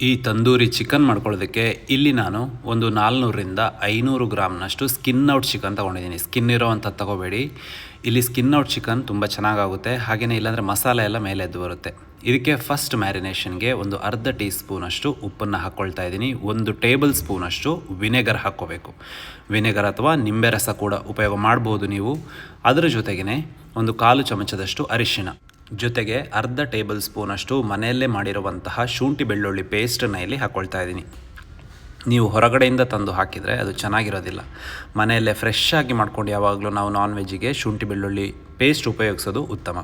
ಈ ತಂದೂರಿ ಚಿಕನ್ ಮಾಡ್ಕೊಳ್ಳೋದಕ್ಕೆ ಇಲ್ಲಿ ನಾನು ಒಂದು 400ರಿಂದ 500 ಗ್ರಾಮ್ನಷ್ಟು ಸ್ಕಿನ್ ಔಟ್ ಚಿಕನ್ ತೊಗೊಂಡಿದ್ದೀನಿ. ಸ್ಕಿನ್ ಇರೋವಂಥದ್ದು ತೊಗೋಬೇಡಿ. ಇಲ್ಲಿ ಸ್ಕಿನ್ ಔಟ್ ಚಿಕನ್ ತುಂಬ ಚೆನ್ನಾಗಾಗುತ್ತೆ. ಹಾಗೆಯೇ ಇಲ್ಲಾಂದರೆ ಮಸಾಲೆ ಎಲ್ಲ ಮೇಲೆ ಎದ್ದು ಬರುತ್ತೆ. ಇದಕ್ಕೆ ಫಸ್ಟ್ ಮ್ಯಾರಿನೇಷನ್ಗೆ ಒಂದು ಅರ್ಧ ಟೀ ಸ್ಪೂನಷ್ಟು ಉಪ್ಪನ್ನು ಹಾಕ್ಕೊಳ್ತಾ ಇದ್ದೀನಿ. 1 ಟೇಬಲ್ ಸ್ಪೂನಷ್ಟು ವಿನೆಗರ್ ಹಾಕ್ಕೋಬೇಕು. ವಿನೆಗರ್ ಅಥವಾ ನಿಂಬೆ ರಸ ಕೂಡ ಉಪಯೋಗ ಮಾಡ್ಬೋದು ನೀವು. ಅದರ ಜೊತೆಗೇ ಒಂದು 1/4 ಚಮಚದಷ್ಟು ಅರಿಶಿಣ, ಜೊತೆಗೆ ಅರ್ಧ ಟೇಬಲ್ ಸ್ಪೂನಷ್ಟು ಮನೆಯಲ್ಲೇ ಮಾಡಿರುವಂತಹ ಶುಂಠಿ ಬೆಳ್ಳುಳ್ಳಿ ಪೇಸ್ಟನ್ನು ಇಲ್ಲಿ ಹಾಕ್ಕೊಳ್ತಾ ಇದ್ದೀನಿ. ನೀವು ಹೊರಗಡೆಯಿಂದ ತಂದು ಹಾಕಿದರೆ ಅದು ಚೆನ್ನಾಗಿರೋದಿಲ್ಲ. ಮನೆಯಲ್ಲೇ ಫ್ರೆಶ್ ಆಗಿ ಮಾಡ್ಕೊಂಡು ಯಾವಾಗಲೂ ನಾವು ನಾನ್ ವೆಜ್ಜಿಗೆ ಶುಂಠಿ ಬೆಳ್ಳುಳ್ಳಿ ಪೇಸ್ಟ್ ಉಪಯೋಗಿಸೋದು ಉತ್ತಮ.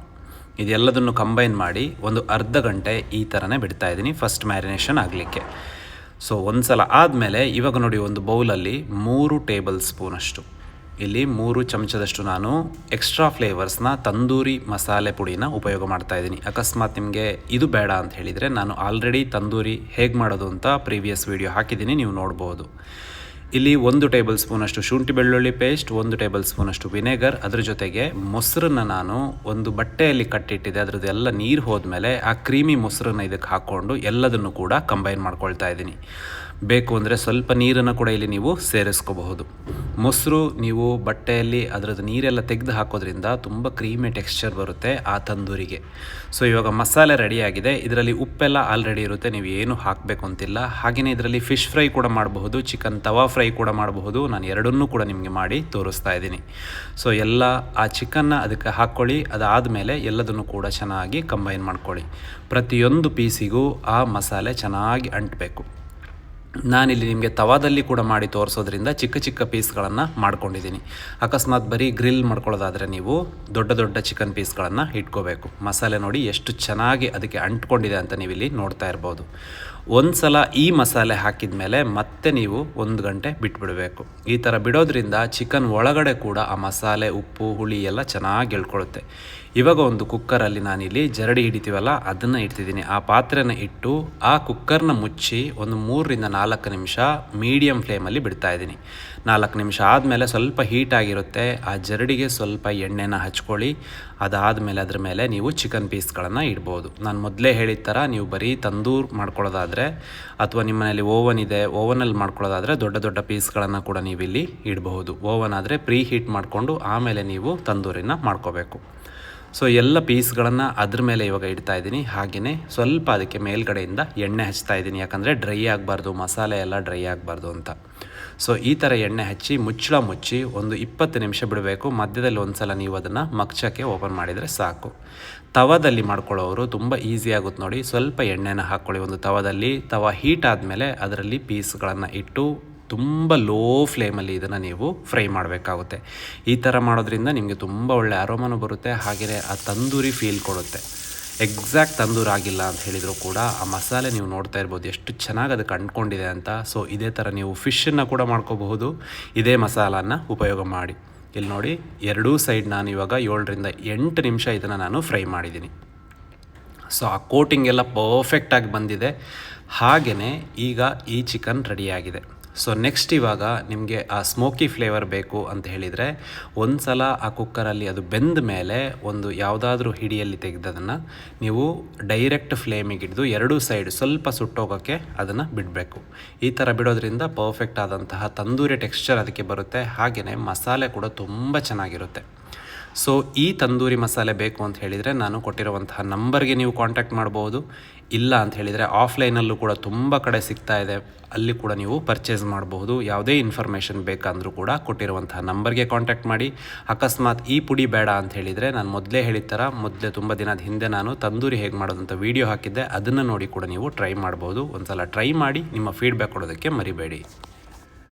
ಇದೆಲ್ಲದನ್ನು ಕಂಬೈನ್ ಮಾಡಿ ಒಂದು ಅರ್ಧ ಗಂಟೆ ಈ ಥರನೇ ಬಿಡ್ತಾ ಇದ್ದೀನಿ ಫಸ್ಟ್ ಮ್ಯಾರಿನೇಷನ್ ಆಗಲಿಕ್ಕೆ. ಸೊ ಒಂದು ಸಲ ಆದಮೇಲೆ ಇವಾಗ ನೋಡಿ, ಒಂದು ಬೌಲಲ್ಲಿ 3 ಟೇಬಲ್ ಸ್ಪೂನಷ್ಟು, ಇಲ್ಲಿ 3 ಚಮಚದಷ್ಟು ನಾನು ಎಕ್ಸ್ಟ್ರಾ ಫ್ಲೇವರ್ಸ್ನ ತಂದೂರಿ ಮಸಾಲೆ ಪುಡಿನ ಉಪಯೋಗ ಮಾಡ್ತಾ ಇದ್ದೀನಿ. ಅಕಸ್ಮಾತ್ ನಿಮಗೆ ಇದು ಬೇಡ ಅಂತ ಹೇಳಿದರೆ ನಾನು ಆಲ್ರೆಡಿ ತಂದೂರಿ ಹೇಗೆ ಮಾಡೋದು ಅಂತ ಪ್ರೀವಿಯಸ್ ವಿಡಿಯೋ ಹಾಕಿದ್ದೀನಿ, ನೀವು ನೋಡ್ಬೋದು. ಇಲ್ಲಿ 1 ಟೇಬಲ್ ಸ್ಪೂನಷ್ಟು ಶುಂಠಿ ಬೆಳ್ಳುಳ್ಳಿ ಪೇಸ್ಟ್, 1 ಟೇಬಲ್ ಸ್ಪೂನಷ್ಟು ವಿನೆಗರ್, ಅದರ ಜೊತೆಗೆ ಮೊಸರನ್ನು ನಾನು ಒಂದು ಬಟ್ಟೆಯಲ್ಲಿ ಕಟ್ಟಿಟ್ಟಿದ್ದೆ. ಅದರದ್ದು ಎಲ್ಲ ನೀರು ಹೋದ್ಮೇಲೆ ಆ ಕ್ರೀಮಿ ಮೊಸರನ್ನು ಇದಕ್ಕೆ ಹಾಕ್ಕೊಂಡು ಎಲ್ಲದನ್ನು ಕೂಡ ಕಂಬೈನ್ ಮಾಡ್ಕೊಳ್ತಾ ಇದ್ದೀನಿ. ಬೇಕು ಅಂದರೆ ಸ್ವಲ್ಪ ನೀರನ್ನು ಕೂಡ ಇಲ್ಲಿ ನೀವು ಸೇರಿಸ್ಕೋಬಹುದು. ಮೊಸರು ನೀವು ಬಟ್ಟೆಯಲ್ಲಿ ಅದರದ್ದು ನೀರೆಲ್ಲ ತೆಗೆದು ಹಾಕೋದ್ರಿಂದ ತುಂಬ ಕ್ರೀಮಿ ಟೆಕ್ಸ್ಚರ್ ಬರುತ್ತೆ ಆ ತಂದೂರಿಗೆ. ಸೊ ಇವಾಗ ಮಸಾಲೆ ರೆಡಿಯಾಗಿದೆ. ಇದರಲ್ಲಿ ಉಪ್ಪೆಲ್ಲ ಆಲ್ರೆಡಿ ಇರುತ್ತೆ, ನೀವು ಏನು ಹಾಕಬೇಕು ಅಂತಿಲ್ಲ. ಹಾಗೆಯೇ ಇದರಲ್ಲಿ ಫಿಶ್ ಫ್ರೈ ಕೂಡ ಮಾಡಬಹುದು, ಚಿಕನ್ ತವಾ ಫ್ರೈ ಕೂಡ ಮಾಡಬಹುದು. ನಾನು ಎರಡನ್ನೂ ಕೂಡ ನಿಮಗೆ ಮಾಡಿ ತೋರಿಸ್ತಾ ಇದ್ದೀನಿ. ಸೊ ಎಲ್ಲ ಆ ಚಿಕನ್ನ ಅದಕ್ಕೆ ಹಾಕ್ಕೊಳ್ಳಿ. ಅದಾದಮೇಲೆ ಎಲ್ಲದನ್ನು ಕೂಡ ಚೆನ್ನಾಗಿ ಕಂಬೈನ್ ಮಾಡ್ಕೊಳ್ಳಿ. ಪ್ರತಿಯೊಂದು ಪೀಸಿಗೂ ಆ ಮಸಾಲೆ ಚೆನ್ನಾಗಿ ಅಂಟಬೇಕು. ನಾನಿಲ್ಲಿ ನಿಮಗೆ ತವಾದಲ್ಲಿ ಕೂಡ ಮಾಡಿ ತೋರಿಸೋದ್ರಿಂದ ಚಿಕ್ಕ ಚಿಕ್ಕ ಪೀಸ್ಗಳನ್ನು ಮಾಡ್ಕೊಂಡಿದ್ದೀನಿ. ಅಕಸ್ಮಾತ್ ಬರೀ ಗ್ರಿಲ್ ಮಾಡ್ಕೊಳ್ಳೋದಾದರೆ ನೀವು ದೊಡ್ಡ ದೊಡ್ಡ ಚಿಕನ್ ಪೀಸ್ಗಳನ್ನು ಇಟ್ಕೋಬೇಕು. ಮಸಾಲೆ ನೋಡಿ ಎಷ್ಟು ಚೆನ್ನಾಗಿ ಅದಕ್ಕೆ ಅಂಟ್ಕೊಂಡಿದೆ ಅಂತ ನೀವಿಲ್ಲಿ ನೋಡ್ತಾ ಇರ್ಬೋದು. ಒಂದು ಸಲ ಈ ಮಸಾಲೆ ಹಾಕಿದ ಮೇಲೆ ಮತ್ತೆ ನೀವು 1 ಗಂಟೆ ಬಿಟ್ಬಿಡಬೇಕು. ಈ ಥರ ಬಿಡೋದ್ರಿಂದ ಚಿಕನ್ ಒಳಗಡೆ ಕೂಡ ಆ ಮಸಾಲೆ, ಉಪ್ಪು, ಹುಳಿ ಎಲ್ಲ ಚೆನ್ನಾಗಿ ಎಳ್ಕೊಳ್ಳುತ್ತೆ. ಇವಾಗ ಒಂದು ಕುಕ್ಕರಲ್ಲಿ ನಾನಿಲ್ಲಿ ಜರಡಿ ಹಿಡಿತೀವಲ್ಲ ಅದನ್ನು ಇಡ್ತಿದ್ದೀನಿ. ಆ ಪಾತ್ರೆನ ಇಟ್ಟು ಆ ಕುಕ್ಕರ್ನ ಮುಚ್ಚಿ ಒಂದು 3ರಿಂದ 4 ನಿಮಿಷ ಮೀಡಿಯಮ್ ಫ್ಲೇಮಲ್ಲಿ ಬಿಡ್ತಾ ಇದ್ದೀನಿ. 4 ನಿಮಿಷ ಆದಮೇಲೆ ಸ್ವಲ್ಪ ಹೀಟ್ ಆಗಿರುತ್ತೆ. ಆ ಜರಡಿಗೆ ಸ್ವಲ್ಪ ಎಣ್ಣೆನ ಹಚ್ಕೊಳ್ಳಿ. ಅದಾದಮೇಲೆ ಅದ್ರ ಮೇಲೆ ನೀವು ಚಿಕನ್ ಪೀಸ್ಗಳನ್ನು ಇಡ್ಬೋದು. ನಾನು ಮೊದಲೇ ಹೇಳಿದ ಥರ ನೀವು ಬರೀ ತಂದೂರ್ ಮಾಡ್ಕೊಳ್ಳೋದಾದರೆ ಅಥವಾ ನಿಮ್ಮ ಮನೆಯಲ್ಲಿ ಓವನ್ ಇದೆ, ಓವನಲ್ಲಿ ಮಾಡ್ಕೊಳ್ಳೋದಾದರೆ ದೊಡ್ಡ ದೊಡ್ಡ ಪೀಸ್ಗಳನ್ನು ಕೂಡ ನೀವಿಲ್ಲಿ ಇಡಬಹುದು. ಓವನ್ ಆದರೆ ಪ್ರೀ ಹೀಟ್ ಮಾಡಿಕೊಂಡು ಆಮೇಲೆ ನೀವು ತಂದೂರಿನ ಮಾಡ್ಕೋಬೇಕು. ಸೊ ಎಲ್ಲ ಪೀಸ್ಗಳನ್ನು ಅದ್ರ ಮೇಲೆ ಇವಾಗ ಇಡ್ತಾ ಇದ್ದೀನಿ. ಹಾಗೆಯೇ ಸ್ವಲ್ಪ ಅದಕ್ಕೆ ಮೇಲ್ಗಡೆಯಿಂದ ಎಣ್ಣೆ ಹಚ್ತಾ ಇದ್ದೀನಿ, ಯಾಕಂದರೆ ಡ್ರೈ ಆಗಬಾರ್ದು, ಮಸಾಲೆ ಎಲ್ಲ ಡ್ರೈ ಆಗಬಾರ್ದು ಅಂತ. ಸೊ ಈ ಥರ ಎಣ್ಣೆ ಹಚ್ಚಿ ಮುಚ್ಚಳ ಮುಚ್ಚಿ ಒಂದು 20 ನಿಮಿಷ ಬಿಡಬೇಕು. ಮಧ್ಯದಲ್ಲಿ ಒಂದು ಸಲ ನೀವು ಅದನ್ನು ಮಗ್ಚಕ್ಕೆ ಓಪನ್ ಮಾಡಿದರೆ ಸಾಕು. ತವಾದಲ್ಲಿ ಮಾಡ್ಕೊಳ್ಳೋರು ತುಂಬ ಈಸಿ ಆಗುತ್ತೆ ನೋಡಿ. ಸ್ವಲ್ಪ ಎಣ್ಣೆನ ಹಾಕ್ಕೊಳ್ಳಿ ಒಂದು ತವಾದಲ್ಲಿ. ತವಾ ಹೀಟ್ ಆದಮೇಲೆ ಅದರಲ್ಲಿ ಪೀಸ್ಗಳನ್ನು ಇಟ್ಟು ತುಂಬ ಲೋ ಫ್ಲೇಮಲ್ಲಿ ಇದನ್ನು ನೀವು ಫ್ರೈ ಮಾಡಬೇಕಾಗುತ್ತೆ. ಈ ಥರ ಮಾಡೋದ್ರಿಂದ ನಿಮಗೆ ತುಂಬ ಒಳ್ಳೆ ಅರೋಮನು ಬರುತ್ತೆ. ಹಾಗೆಯೇ ಆ ತಂದೂರಿ ಫೀಲ್ ಕೊಡುತ್ತೆ. ಎಕ್ಸಾಕ್ಟ್ ತಂದೂರು ಆಗಿಲ್ಲ ಅಂತ ಹೇಳಿದರೂ ಕೂಡ ಆ ಮಸಾಲೆ ನೀವು ನೋಡ್ತಾ ಇರ್ಬೋದು ಎಷ್ಟು ಚೆನ್ನಾಗಿ ಅದಕ್ಕೆ ಅಂಟ್ಕೊಂಡಿದೆ ಅಂತ. ಸೊ ಇದೇ ಥರ ನೀವು ಫಿಶನ್ನು ಕೂಡ ಮಾಡ್ಕೋಬಹುದು ಇದೇ ಮಸಾಲನ್ನು ಉಪಯೋಗ ಮಾಡಿ. ಇಲ್ಲಿ ನೋಡಿ, ಎರಡೂ ಸೈಡ್ ನಾನು ಇವಾಗ 7ರಿಂದ 8 ನಿಮಿಷ ಇದನ್ನು ನಾನು ಫ್ರೈ ಮಾಡಿದ್ದೀನಿ. ಸೊ ಆ ಕೋಟಿಂಗ್ ಎಲ್ಲ ಪರ್ಫೆಕ್ಟಾಗಿ ಬಂದಿದೆ. ಹಾಗೆಯೇ ಈಗ ಈ ಚಿಕನ್ ರೆಡಿಯಾಗಿದೆ. ಸೊ ನೆಕ್ಸ್ಟ್ ಇವಾಗ ನಿಮಗೆ ಆ ಸ್ಮೋಕಿ ಫ್ಲೇವರ್ ಬೇಕು ಅಂತ ಹೇಳಿದರೆ ಒಂದು ಸಲ ಆ ಕುಕ್ಕರಲ್ಲಿ ಅದು ಬೆಂದ ಮೇಲೆ ಒಂದು ಯಾವುದಾದ್ರೂ ಹಿಡಿಯಲ್ಲಿ ತೆಗೆದದನ್ನು ನೀವು ಡೈರೆಕ್ಟ್ ಫ್ಲೇಮಿಗೆ ಹಿಡಿದು ಎರಡೂ ಸೈಡ್ ಸ್ವಲ್ಪ ಸುಟ್ಟೋಗೋಕ್ಕೆ ಅದನ್ನು ಬಿಡಬೇಕು. ಈ ಥರ ಬಿಡೋದ್ರಿಂದ ಪರ್ಫೆಕ್ಟ್ ಆದಂತಹ ತಂದೂರಿ ಟೆಕ್ಸ್ಚರ್ ಅದಕ್ಕೆ ಬರುತ್ತೆ. ಹಾಗೆಯೇ ಮಸಾಲೆ ಕೂಡ ತುಂಬ ಚೆನ್ನಾಗಿರುತ್ತೆ. ಸೊ ಈ ತಂದೂರಿ ಮಸಾಲೆ ಬೇಕು ಅಂತ ಹೇಳಿದರೆ ನಾನು ಕೊಟ್ಟಿರುವಂತಹ ನಂಬರ್ಗೆ ನೀವು ಕಾಂಟ್ಯಾಕ್ಟ್ ಮಾಡ್ಬೋದು. ಇಲ್ಲ ಅಂತ ಹೇಳಿದರೆ ಆಫ್ಲೈನಲ್ಲೂ ಕೂಡ ತುಂಬ ಕಡೆ ಸಿಗ್ತಾ ಇದೆ, ಅಲ್ಲಿ ಕೂಡ ನೀವು ಪರ್ಚೇಸ್ ಮಾಡಬಹುದು. ಯಾವುದೇ ಇನ್ಫಾರ್ಮೇಷನ್ ಬೇಕಂದ್ರೂ ಕೂಡ ಕೊಟ್ಟಿರುವಂತಹ ನಂಬರ್ಗೆ ಕಾಂಟ್ಯಾಕ್ಟ್ ಮಾಡಿ. ಅಕಸ್ಮಾತ್ ಈ ಪುಡಿ ಬೇಡ ಅಂತ ಹೇಳಿದರೆ ನಾನು ಮೊದಲೇ ಹೇಳಿದ ಥರ ತುಂಬ ದಿನದ ಹಿಂದೆ ನಾನು ತಂದೂರಿ ಹೇಗೆ ಮಾಡೋದಂತ ವಿಡಿಯೋ ಹಾಕಿದ್ದೆ, ಅದನ್ನು ನೋಡಿ ಕೂಡ ನೀವು ಟ್ರೈ ಮಾಡ್ಬೋದು. ಒಂದು ಸಲ ಟ್ರೈ ಮಾಡಿ ನಿಮ್ಮ ಫೀಡ್ಬ್ಯಾಕ್ ಕೊಡೋದಕ್ಕೆ ಮರಿಬೇಡಿ.